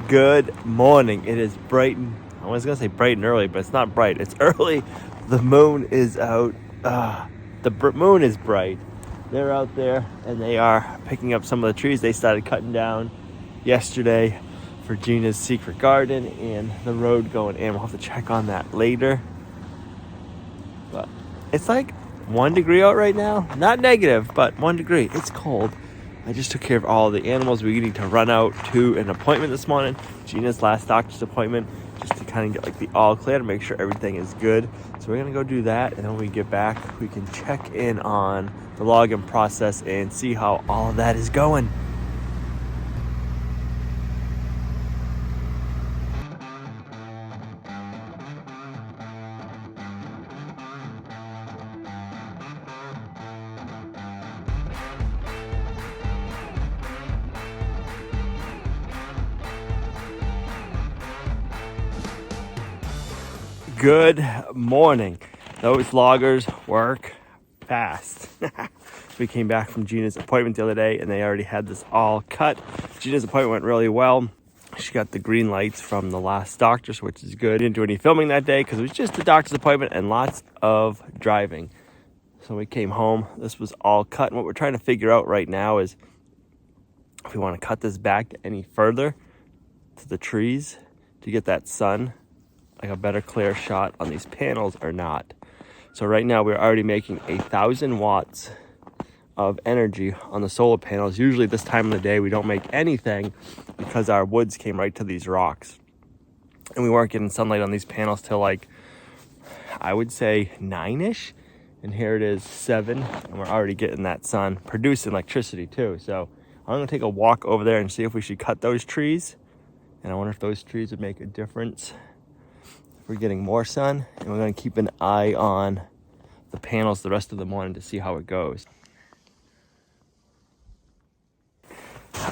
Good morning. It is bright and I was gonna say bright and early, but it's not bright. It's early. The moon is out. Moon is bright. They're out there and they are picking up some of the trees they started cutting down yesterday for Gina's secret garden and the road going in. We'll have to check on that later. But it's like 1 degree out right now. Not negative, but 1 degree. It's cold. I just took care of all the animals. We need to run out to an appointment this morning. Gina's last doctor's appointment, just to kind of get like the all clear to make sure everything is good. So we're gonna go do that, and then when we get back, we can check in on the login process and see how all of that is going. Good morning. Those loggers work fast. We came back from Gina's appointment the other day and they already had this all cut. Gina's appointment went really well. She got the green lights from the last doctor's, which is good. Didn't do any filming that day because it was just the doctor's appointment and lots of driving. So we came home. This was all cut. And what we're trying to figure out right now is if we want to cut this back any further to the trees to get that sun, like a better clear shot on these panels or not. So right now we're already making 1,000 watts of energy on the solar panels. Usually this time of the day we don't make anything because our woods came right to these rocks. And we weren't getting sunlight on these panels till like, I would say 9-ish. And here it is 7 and we're already getting that sun, producing electricity too. So I'm gonna take a walk over there and see if we should cut those trees. And I wonder if those trees would make a difference. We're getting more sun, and we're going to keep an eye on the panels the rest of the morning to see how it goes.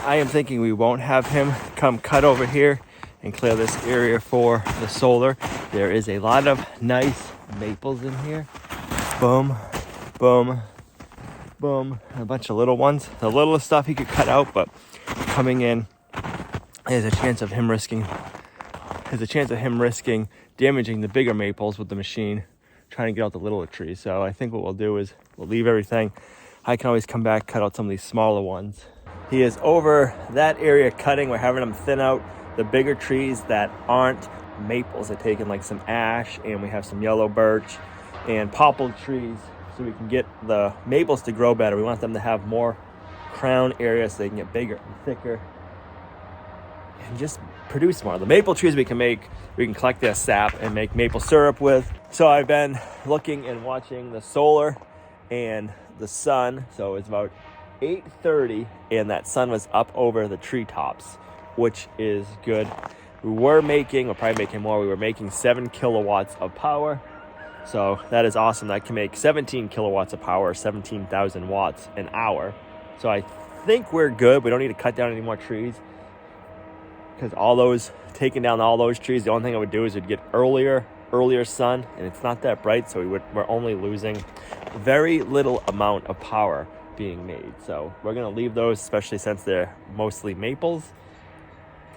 I am thinking we won't have him come cut over here and clear this area for the solar. There is a lot of nice maples in here. Boom, boom, boom, and a bunch of little ones. The littlest stuff he could cut out, but coming in, there's a chance of him risking damaging the bigger maples with the machine, trying to get out the littler trees. So I think what we'll do is we'll leave everything. I can always come back, cut out some of these smaller ones. He is over that area cutting. We're having him thin out the bigger trees that aren't maples. They're taking like some ash, and we have some yellow birch and poplar trees so we can get the maples to grow better. We want them to have more crown area so they can get bigger and thicker and just produce more. The maple trees we can collect their sap and make maple syrup with. So I've been looking and watching the solar and the sun. So it's about 8:30 and that sun was up over the treetops, which is good. We're probably making more. We were making 7 kilowatts of power. So that is awesome. That can make 17 kilowatts of power, 17,000 watts an hour. So I think we're good. We don't need to cut down any more trees, because taking down all those trees, the only thing I would do is it'd get earlier sun, and it's not that bright, so we're only losing very little amount of power being made. So we're gonna leave those, especially since they're mostly maples.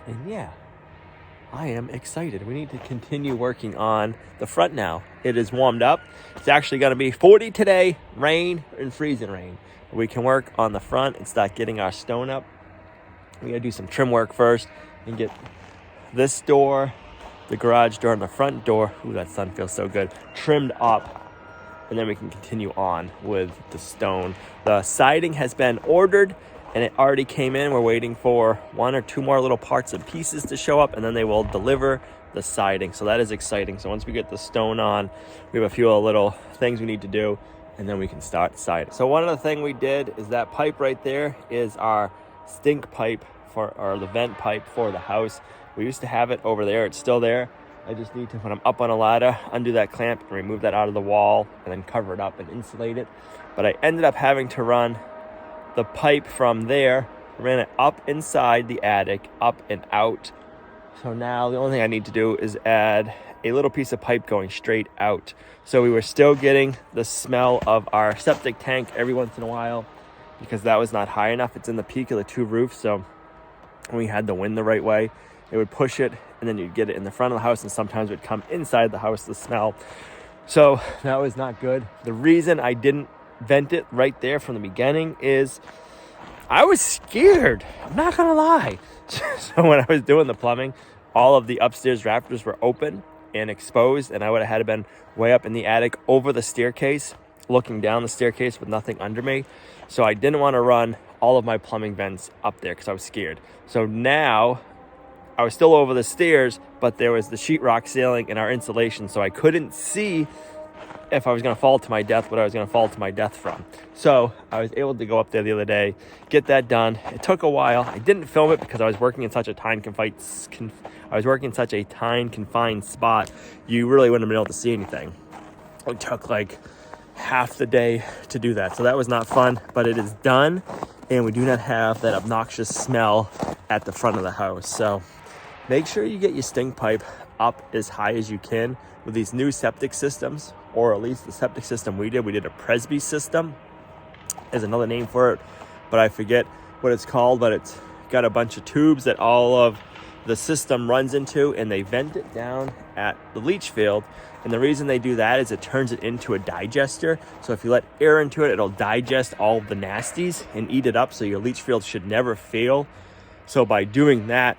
And yeah, I am excited. We need to continue working on the front now. It is warmed up. It's actually gonna be 40 today, rain and freezing rain. We can work on the front and start getting our stone up. We gotta do some trim work first and get this door, the garage door, and the front door, ooh, that sun feels so good, trimmed up, and then we can continue on with the stone. The siding has been ordered and it already came in. We're waiting for 1 or 2 more little parts and pieces to show up, and then they will deliver the siding. So that is exciting. So once we get the stone on, we have a few little things we need to do, and then we can start siding. So one of the things we did is that pipe right there is our stink pipe or the vent pipe for the house. We used to have it over there. It's still there. I just need to, when I'm up on a ladder, undo that clamp and remove that out of the wall and then cover it up and insulate it. But I ended up having to run the pipe from there, ran it up inside the attic, up and out. So now the only thing I need to do is add a little piece of pipe going straight out. So we were still getting the smell of our septic tank every once in a while because that was not high enough. It's in the peak of the 2 roofs, so we had the wind the right way, It would push it, and then you'd get it in the front of the house, and sometimes it would come inside the house, the smell. So that was not good. The reason I didn't vent it right there from the beginning is I was scared. I'm not gonna lie. So when I was doing the plumbing, all of the upstairs rafters were open and exposed, and I would have had to been way up in the attic over the staircase, looking down the staircase with nothing under me. So I didn't want to run all of my plumbing vents up there because I was scared. So now I was still over the stairs, but there was the sheetrock ceiling and our insulation, so I couldn't see if I was going to fall to my death, what I was going to fall to my death from. So I was able to go up there the other day, get that done. It took a while. I didn't film it because I was working in such a time confined spot. You really wouldn't have been able to see anything. It took like half the day to do that. So that was not fun, but it is done, and we do not have that obnoxious smell at the front of the house. So make sure you get your stink pipe up as high as you can with these new septic systems, or at least the septic system we did a Presby system. There's another name for it, but I forget what it's called, but it's got a bunch of tubes that all of the system runs into, and they vent it down at the leach field. And the reason they do that is it turns it into a digester. So if you let air into it, it'll digest all the nasties and eat it up, so your leach field should never fail. So by doing that,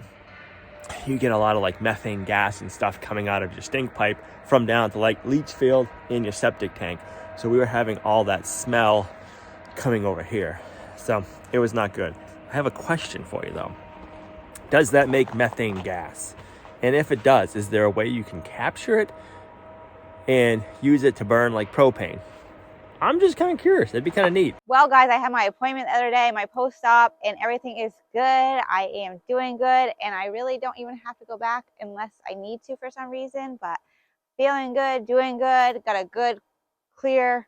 you get a lot of like methane gas and stuff coming out of your stink pipe from down to like leach field in your septic tank. So we were having all that smell coming over here. So it was not good. I have a question for you though. Does that make methane gas? And if it does, is there a way you can capture it and use it to burn like propane? I'm just kind of curious. That'd be kind of neat. Well, guys, I had my appointment the other day, my post-op, and everything is good. I am doing good, and I really don't even have to go back unless I need to for some reason, but feeling good, doing good, got a good, clear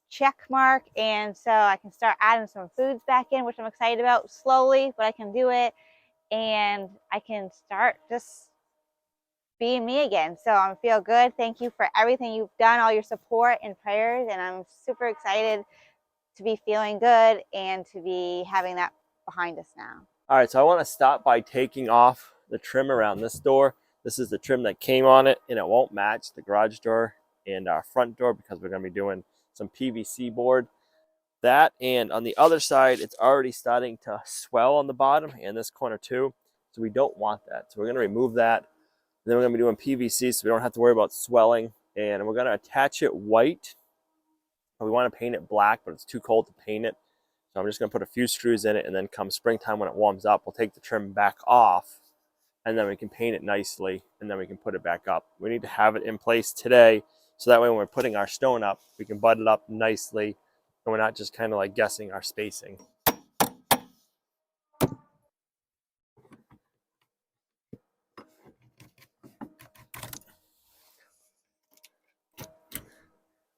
check mark, and so I can start adding some foods back in, which I'm excited about slowly, but I can do it, and I can start just being me again. So I feel good. Thank you for everything you've done, all your support and prayers, and I'm super excited to be feeling good and to be having that behind us now. All right, so I want to stop by taking off the trim around this door. This is the trim that came on it, and it won't match the garage door and our front door because we're going to be doing some PVC board. That, and on the other side, it's already starting to swell on the bottom and this corner too. So we don't want that. So we're going to remove that. And then we're going to be doing PVC so we don't have to worry about swelling. And we're going to attach it white. We want to paint it black, but it's too cold to paint it. So I'm just going to put a few screws in it, and then come springtime when it warms up, we'll take the trim back off, and then we can paint it nicely, and then we can put it back up. We need to have it in place today, so that way when we're putting our stone up, we can butt it up nicely, and we're not just kind of like guessing our spacing.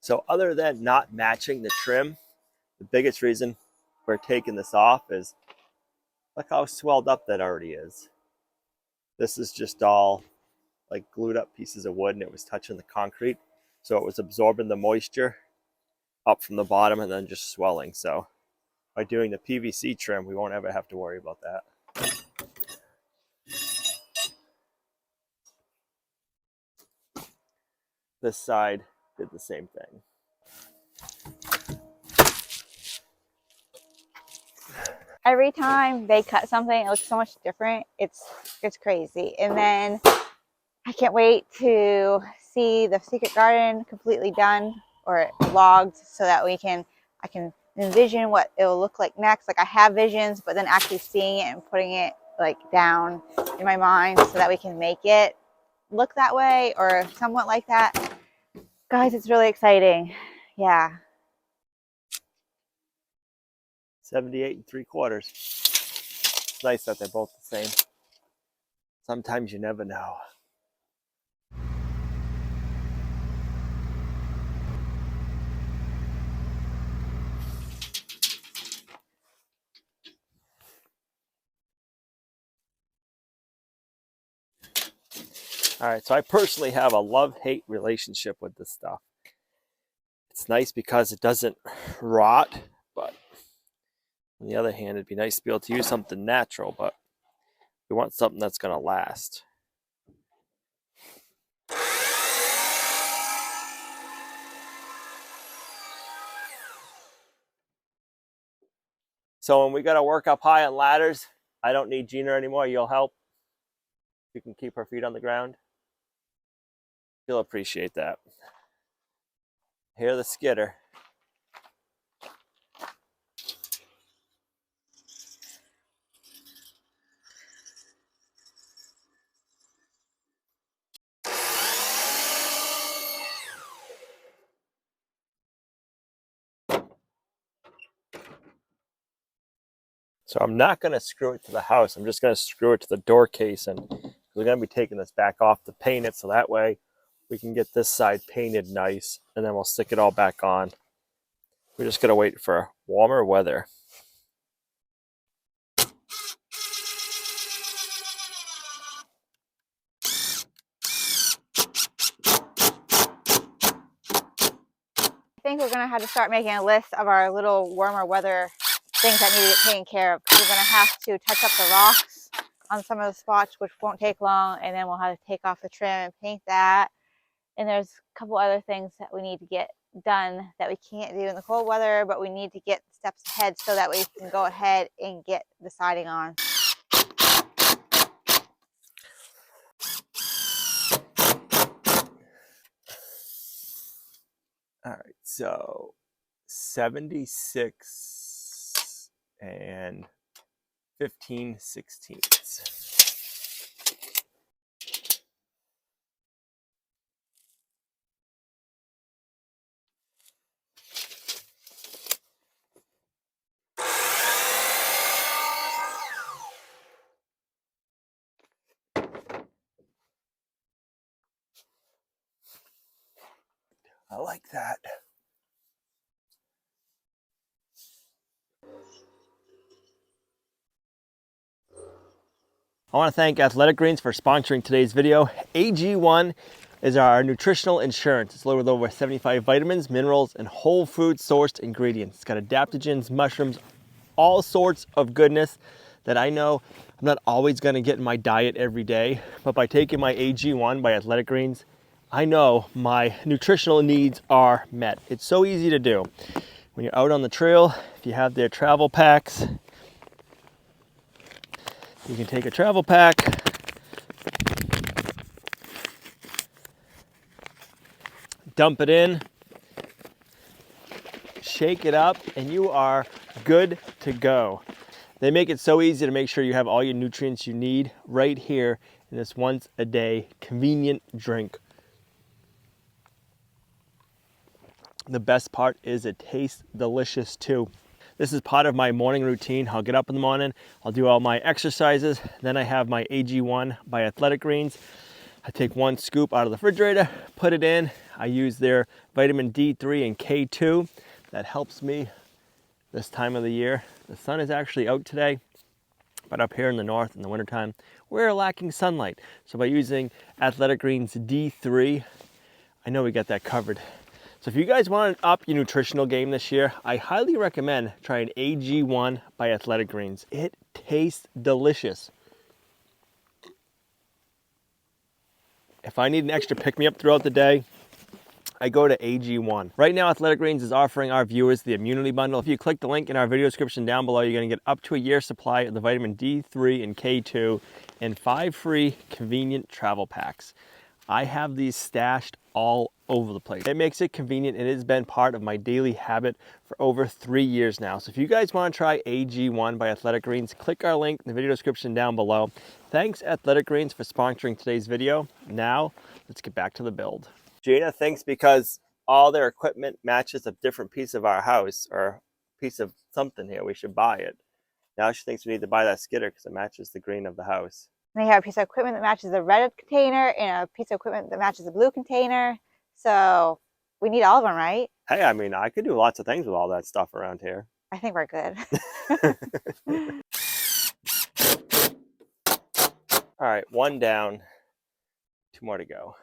So other than not matching the trim, the biggest reason we're taking this off is look how swelled up that already is. This is just all like glued up pieces of wood, and it was touching the concrete. So it was absorbing the moisture up from the bottom and then just swelling. So by doing the PVC trim, we won't ever have to worry about that. This side did the same thing. Every time they cut something, it looks so much different. It's crazy. And then I can't wait to see the secret garden completely done or logged, so that I can envision what it will look like next. Like I have visions, but then actually seeing it and putting it like down in my mind so that we can make it look that way or somewhat like that. Guys, it's really exciting. Yeah. 78 3/4. It's nice that they're both the same. Sometimes you never know. All right, so I personally have a love-hate relationship with this stuff. It's nice because it doesn't rot, but on the other hand, it'd be nice to be able to use something natural, but we We want something that's going to last. So when we got to work up high on ladders, I don't need Gina anymore. You'll help. You can keep her feet on the ground. You'll appreciate that. Hear the skidder. So I'm not going to screw it to the house. I'm just going to screw it to the door case, and we're going to be taking this back off to paint it, so that way we can get this side painted nice, and then we'll stick it all back on. We're just going to wait for warmer weather. I think we're going to have to start making a list of our little warmer weather things that need to get taken care of. We're going to have to touch up the rocks on some of the spots, which won't take long, and then we'll have to take off the trim and paint that. And there's a couple other things that we need to get done that we can't do in the cold weather, but we need to get steps ahead so that we can go ahead and get the siding on. All right, so 76 and 15/16. I like that. I want to thank Athletic Greens for sponsoring today's video. AG1 is our nutritional insurance. It's loaded with over 75 vitamins, minerals, and whole food sourced ingredients. It's got adaptogens, mushrooms, all sorts of goodness that I know I'm not always going to get in my diet every day. But by taking my AG1 by Athletic Greens, I know my nutritional needs are met. It's so easy to do. When you're out on the trail, if you have their travel packs, you can take a travel pack, dump it in, shake it up, and you are good to go. They make it so easy to make sure you have all your nutrients you need right here in this once a day convenient drink. The best part is it tastes delicious too. This is part of my morning routine. I'll get up in the morning, I'll do all my exercises, then I have my AG1 by Athletic Greens. I take one scoop out of the refrigerator, put it in. I use their vitamin D3 and K2. That helps me this time of the year. The sun is actually out today, but up here in the north in the wintertime, we're lacking sunlight. So by using Athletic Greens D3, I know we got that covered. So if you guys want to up your nutritional game this year, I highly recommend trying AG1 by Athletic Greens. It tastes delicious. If I need an extra pick-me-up throughout the day, I go to AG1. Right now, Athletic Greens is offering our viewers the immunity bundle. If you click the link in our video description down below, you're going to get up to a year's supply of the vitamin D3 and K2 and 5 free convenient travel packs. I have these stashed all over the place. It makes it convenient. It has been part of my daily habit for over 3 years now. So if you guys want to try AG1 by Athletic Greens, click our link in the video description down below. Thanks Athletic Greens for sponsoring today's video. Now, let's get back to the build. Jada thinks because all their equipment matches a different piece of our house or piece of something here, we should buy it. Now she thinks we need to buy that skidder because it matches the green of the house. They have a piece of equipment that matches the red container and a piece of equipment that matches the blue container. So we need all of them, right? Hey, I mean, I could do lots of things with all that stuff around here. I think we're good. All right, one down, 2 more to go.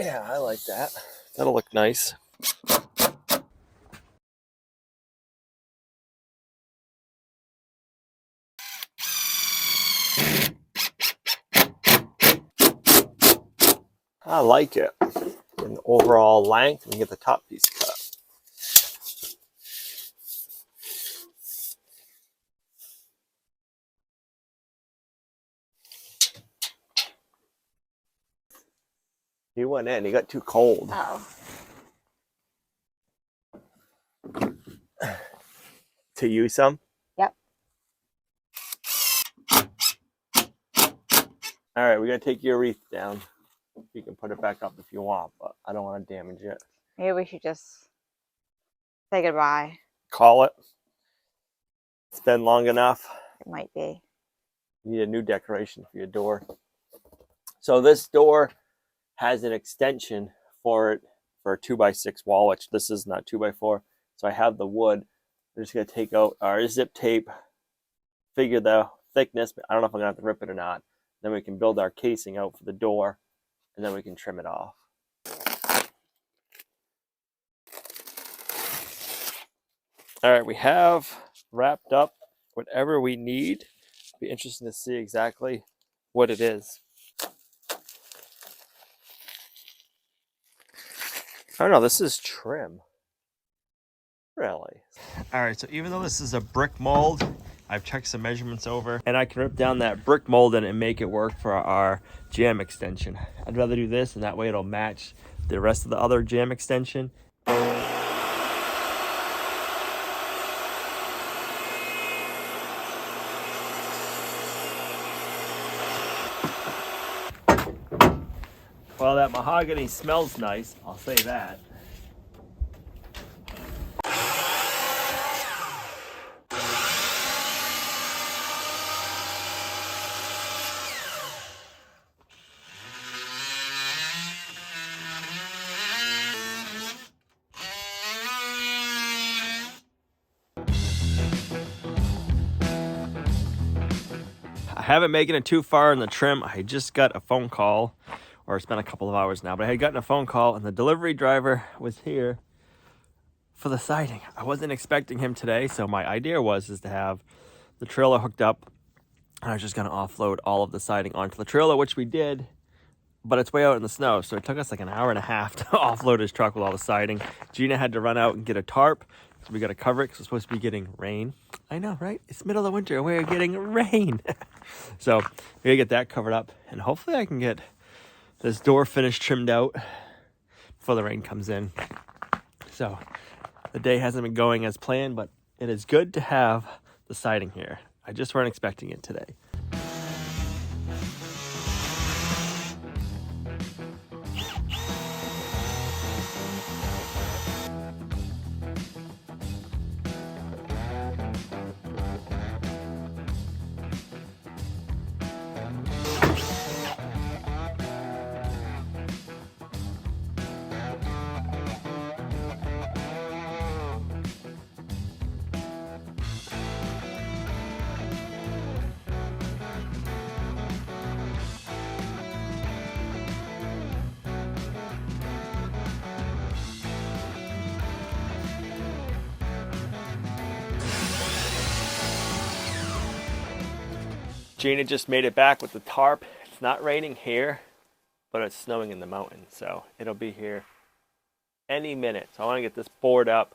Yeah, I like that. That'll look nice. I like it. In the overall length, and get the top piece cut. He went in. He got too cold. Oh. To use some? Yep. All right, we got to take your wreath down. You can put it back up if you want, but I don't want to damage it. Maybe we should just say goodbye. Call it. It's been long enough. It might be. You need a new decoration for your door. So this door has an extension for it for a 2x6 wall, which this is not 2x4. So I have the wood. We're just going to take out our zip tape, figure the thickness. I don't know if I'm going to have to rip it or not. Then we can build our casing out for the door, and then we can trim it off. All right, we have wrapped up whatever we need. It'll be interesting to see exactly what it is. I don't know, this is trim. Really? All right, so even though this is a brick mold, I've checked some measurements over, and I can rip down that brick mold and make it work for our jam extension. I'd rather do this, and that way it'll match the rest of the other jam extension. Well, that mahogany smells nice, I'll say that. I haven't making it too far in the trim. I just got a phone call, or it's been a couple of hours now, but I had gotten a phone call and the delivery driver was here for the siding. I wasn't expecting him today, so my idea was to have the trailer hooked up, and I was just going to offload all of the siding onto the trailer, which we did, but it's way out in the snow, so it took us like an hour and a half to offload his truck with all the siding. Gina had to run out and get a tarp, so we got to cover it because it's supposed to be getting rain. I know, right? It's middle of winter. We're getting rain. So we gotta get that covered up, and hopefully I can get this door finished, trimmed out before the rain comes in. So the day hasn't been going as planned, but it is good to have the siding here. I just weren't expecting it today. Gina just made it back with the tarp. It's not raining here, but it's snowing in the mountains, so it'll be here any minute. So I want to get this board up,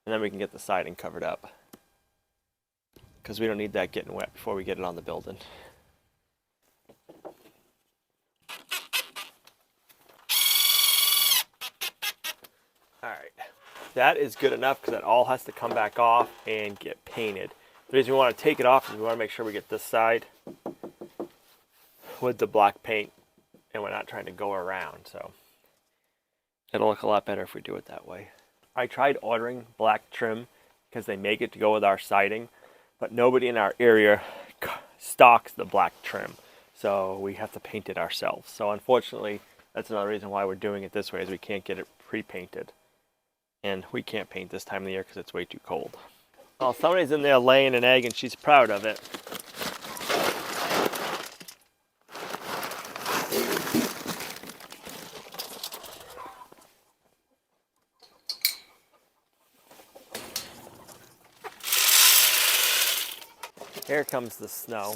and then we can get the siding covered up, because we don't need that getting wet before we get it on the building. All right, that is good enough because that all has to come back off and get painted. The reason we want to take it off is we want to make sure we get this side with the black paint, and we're not trying to go around, so it'll look a lot better if we do it that way. I tried ordering black trim because they make it to go with our siding, but nobody in our area stocks the black trim, so we have to paint it ourselves. So unfortunately, that's another reason why we're doing it this way, is we can't get it pre-painted, and we can't paint this time of the year because it's way too cold. Well, somebody's in there laying an egg, and she's proud of it. Here comes the snow.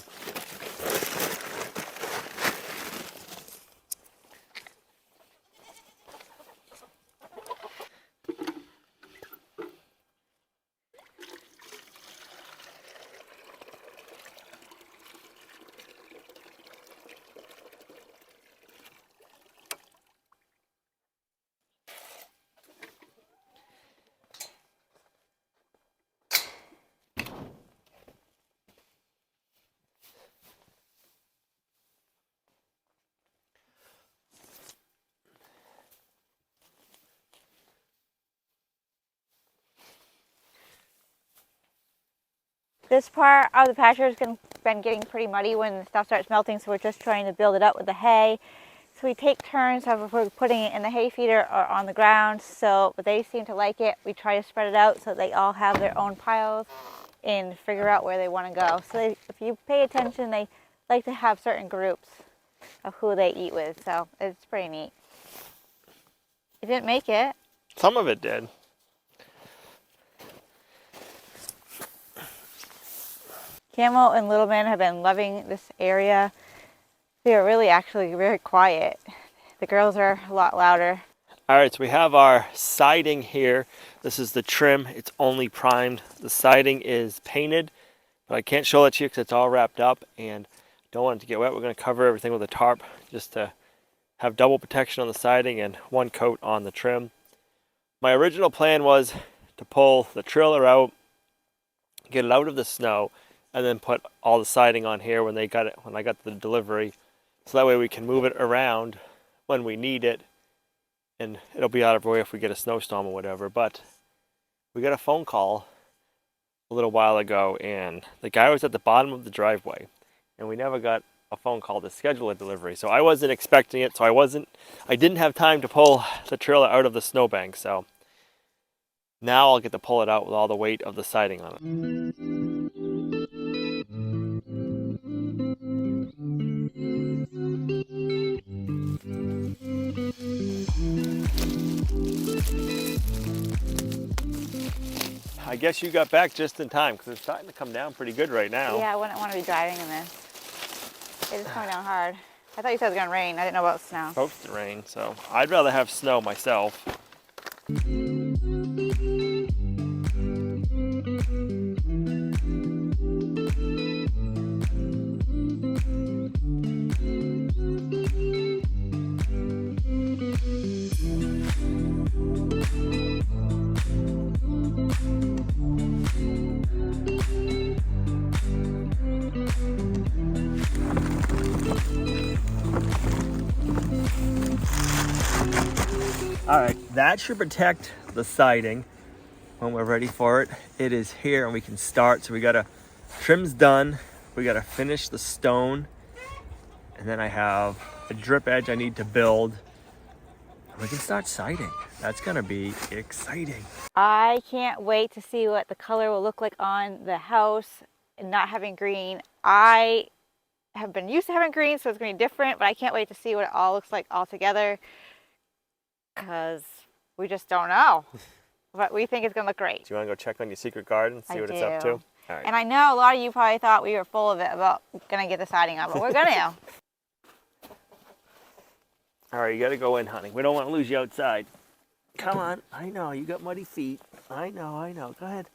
This part of the pasture has been getting pretty muddy when the stuff starts melting, so we're just trying to build it up with the hay. So we take turns of we're putting it in the hay feeder or on the ground, so but they seem to like it. We try to spread it out so they all have their own piles and figure out where they want to go. So if you pay attention, they like to have certain groups of who they eat with, so it's pretty neat. It didn't make it. Some of it did. Camel and Littleton have been loving this area. They are really actually very quiet. The girls are a lot louder. All right, so we have our siding here. This is the trim. It's only primed. The siding is painted, but I can't show that to you because it's all wrapped up and don't want it to get wet. We're going to cover everything with a tarp just to have double protection on the siding and one coat on the trim. My original plan was to pull the trailer out, get it out of the snow, and then put all the siding on here when I got the delivery. So that way we can move it around when we need it, and it'll be out of our way if we get a snowstorm or whatever. But we got a phone call a little while ago, and the guy was at the bottom of the driveway, and we never got a phone call to schedule a delivery. So I wasn't expecting it, so I didn't have time to pull the trailer out of the snowbank. So now I'll get to pull it out with all the weight of the siding on it. I guess you got back just in time because it's starting to come down pretty good right now. Yeah, I wouldn't want to be driving in this. It is coming down hard. I thought you said it was going to rain. I didn't know about snow. It's supposed to rain, so I'd rather have snow myself. All right, that should protect the siding when we're ready for it. It is here and we can start. So trim's done. We gotta finish the stone. And then I have a drip edge I need to build. And we can start siding. That's gonna be exciting. I can't wait to see what the color will look like on the house and not having green. I have been used to having green, so it's gonna be different, but I can't wait to see what it all looks like all together, because we just don't know. But we think it's gonna look great. Do you wanna go check on your secret garden, see what it's up to? All right. And I know a lot of you probably thought we were full of it about gonna get the siding on, but we're gonna. All right, you gotta go in, honey. We don't wanna lose you outside. Come on, I know, you got muddy feet. I know, go ahead.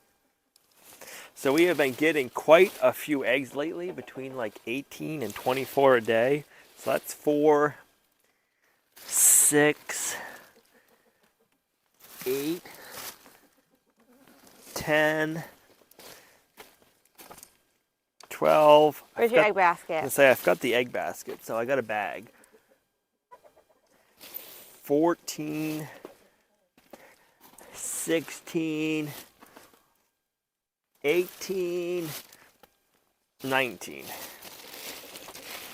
So we have been getting quite a few eggs lately, between like 18 and 24 a day. So that's 4, 6, 8, 10, 12. Where's your egg basket? I've got the egg basket, so I got a bag. 14, 16, 18, 19.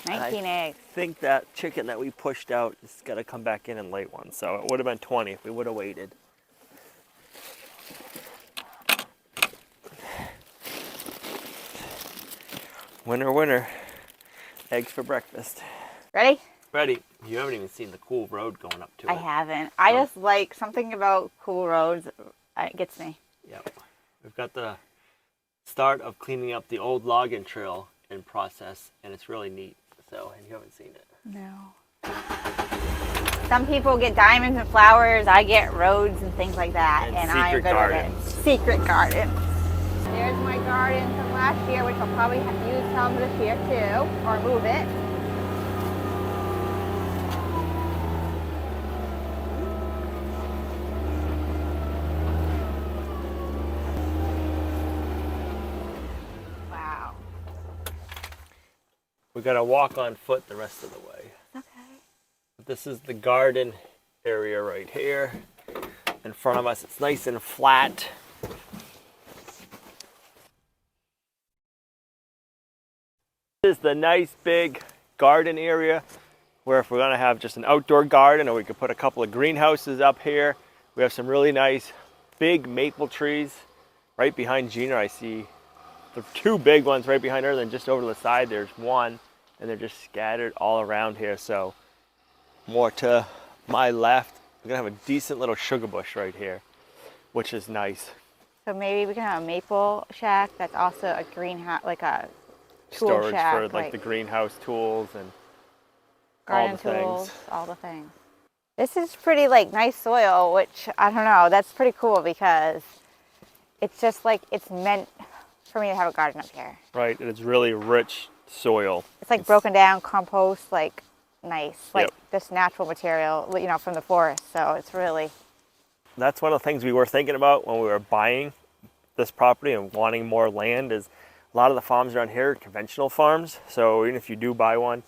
19 eggs. I think that chicken that we pushed out is got to come back in lay one, so it would have been 20 if we would have waited. Winner, winner. Eggs for breakfast. Ready? Ready. You haven't even seen the cool road going up to it. I haven't. I just like something about cool roads. It gets me. Yep. We've got the start of cleaning up the old logging trail in process, and it's really neat. So, and you haven't seen it. No. Some people get diamonds and flowers. I get roads and things like that, and I am good with it. Secret gardens. There's my garden from last year, which I'll probably use some this year too, or move it. Wow. We gotta walk on foot the rest of the way. Okay. This is the garden area right here. In front of us, it's nice and flat. This is the nice big garden area where if we're gonna have just an outdoor garden, or we could put a couple of greenhouses up here. We have some really nice big maple trees right behind Gina. I see the two big ones right behind her, then just over to the side there's one, and they're just scattered all around here. So more to my left, we're gonna have a decent little sugar bush right here, which is nice. So maybe we can have a maple shack that's also a greenhouse, like a tool Storage shack, for like the greenhouse tools and garden all the tools, things. all the things. This is pretty like nice soil, which I don't know, that's pretty cool because it's just like it's meant for me to have a garden up here. Right, and it's really rich soil. It's like broken down compost, like nice, like Yep. this natural material, you know, from the forest. So it's really. That's one of the things we were thinking about when we were buying this property and wanting more land. Is a lot of the farms around here are conventional farms. So even if you do buy one,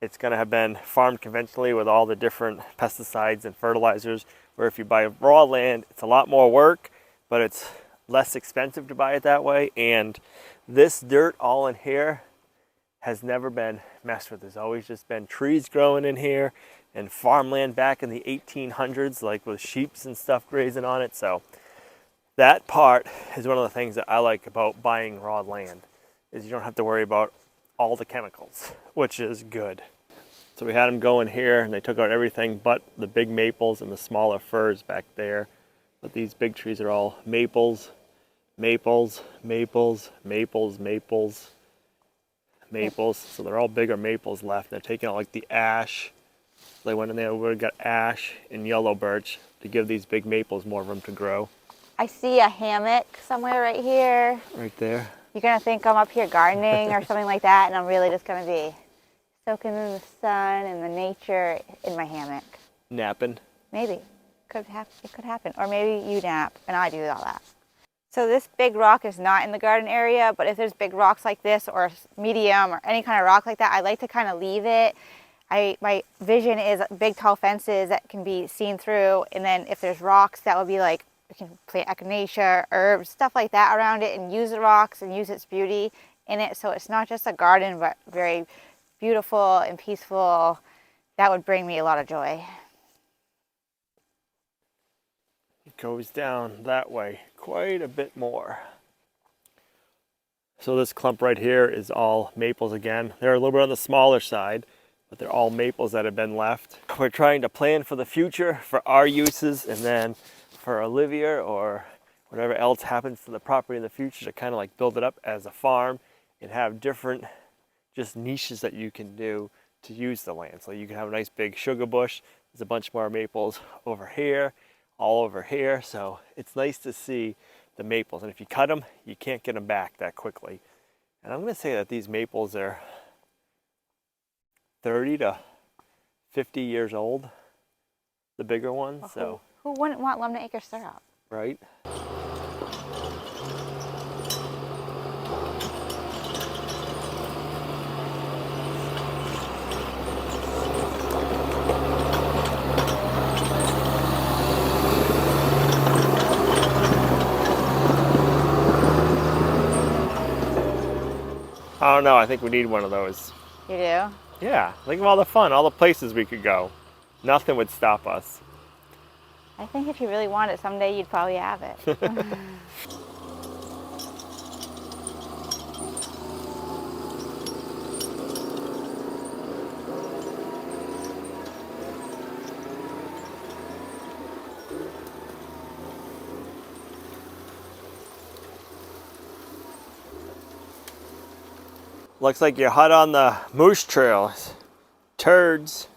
it's going to have been farmed conventionally with all the different pesticides and fertilizers. Where if you buy raw land, it's a lot more work, but it's less expensive to buy it that way. And this dirt all in here has never been messed with. There's always just been trees growing in here and farmland back in the 1800s, like with sheep and stuff grazing on it. So that part is one of the things that I like about buying raw land, is you don't have to worry about all the chemicals, which is good. So we had them go in here and they took out everything but the big maples and the smaller firs back there. But these big trees are all maples, maples, maples, maples, maples, maples. So they're all bigger maples left. They're taking out like the ash. They went in there, we got ash and yellow birch to give these big maples more room to grow. I see a hammock somewhere right here. Right there. You're gonna think I'm up here gardening or something like that, and I'm really just gonna be soaking in the sun and the nature in my hammock. Napping. Maybe. It could happen. Or maybe you nap and I do all that. So this big rock is not in the garden area, but if there's big rocks like this or medium or any kind of rock like that, I like to kind of leave it. My vision is big tall fences that can be seen through, and then if there's rocks, that would be like, we can plant echinacea, herbs, stuff like that around it, and use the rocks and use its beauty in it. So it's not just a garden, but very beautiful and peaceful. That would bring me a lot of joy. It goes down that way quite a bit more. So this clump right here is all maples again. They're a little bit on the smaller side, but they're all maples that have been left. We're trying to plan for the future for our uses, and then for Olivia or whatever else happens to the property in the future, to kind of like build it up as a farm and have different just niches that you can do to use the land. So you can have a nice big sugar bush. There's a bunch more maples over here, all over here. So it's nice to see the maples. And if you cut them, you can't get them back that quickly. And I'm going to say that these maples are 30 to 50 years old, the bigger ones. Well, so who wouldn't want Lumnah Acres syrup? right. I don't know, I think we need one of those. You do? Yeah, think of all the fun, all the places we could go. Nothing would stop us. I think if you really want it someday, you'd probably have it. Looks like you're hot on the moose trails. Turds.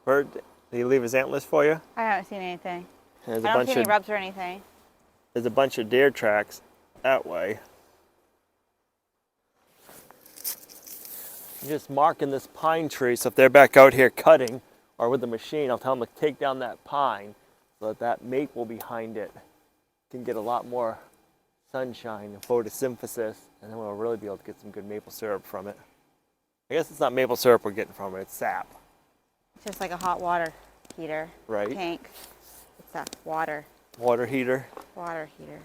Did he leave his antlers for you? I haven't seen anything. There's I don't see any rubs or anything. There's a bunch of deer tracks that way. I'm just marking this pine tree, so if they're back out here cutting or with the machine, I'll tell them to take down that pine so that that maple behind it can get a lot more sunshine and photosynthesis, and then we'll really be able to get some good maple syrup from it. I guess it's not maple syrup we're getting from it, it's sap. It's just like a hot water heater. Right. Tank. It's a water. Water heater. Water heater.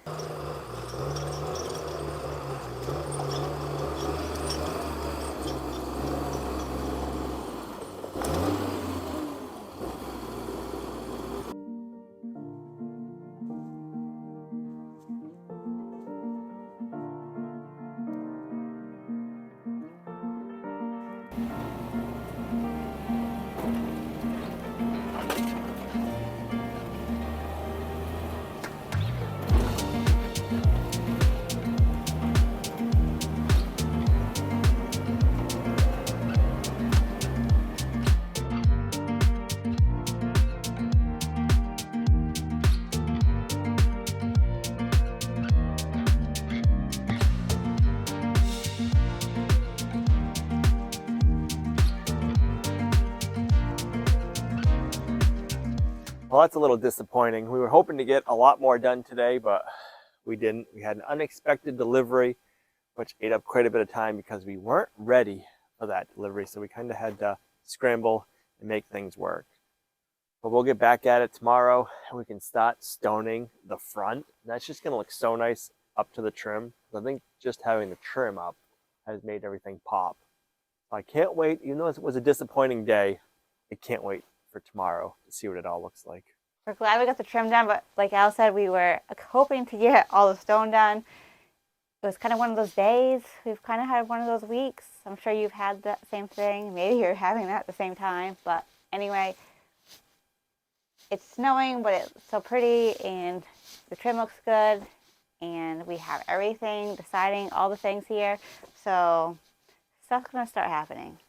Well, that's a little disappointing. We were hoping to get a lot more done today, but we didn't. We had an unexpected delivery, which ate up quite a bit of time because we weren't ready for that delivery. So we kind of had to scramble and make things work. But we'll get back at it tomorrow and we can start stoning the front. And that's just going to look so nice up to the trim. I think just having the trim up has made everything pop. So I can't wait, even though it was a disappointing day, I can't wait for tomorrow to see what it all looks like. We're glad we got the trim done, but like Al said, we were hoping to get all the stone done. It was kind of one of those days. We've kind of had one of those weeks. I'm sure you've had that same thing. Maybe you're having that at the same time. But anyway, it's snowing, but it's so pretty, and the trim looks good, and we have everything, deciding all the things here. So stuff's going to start happening.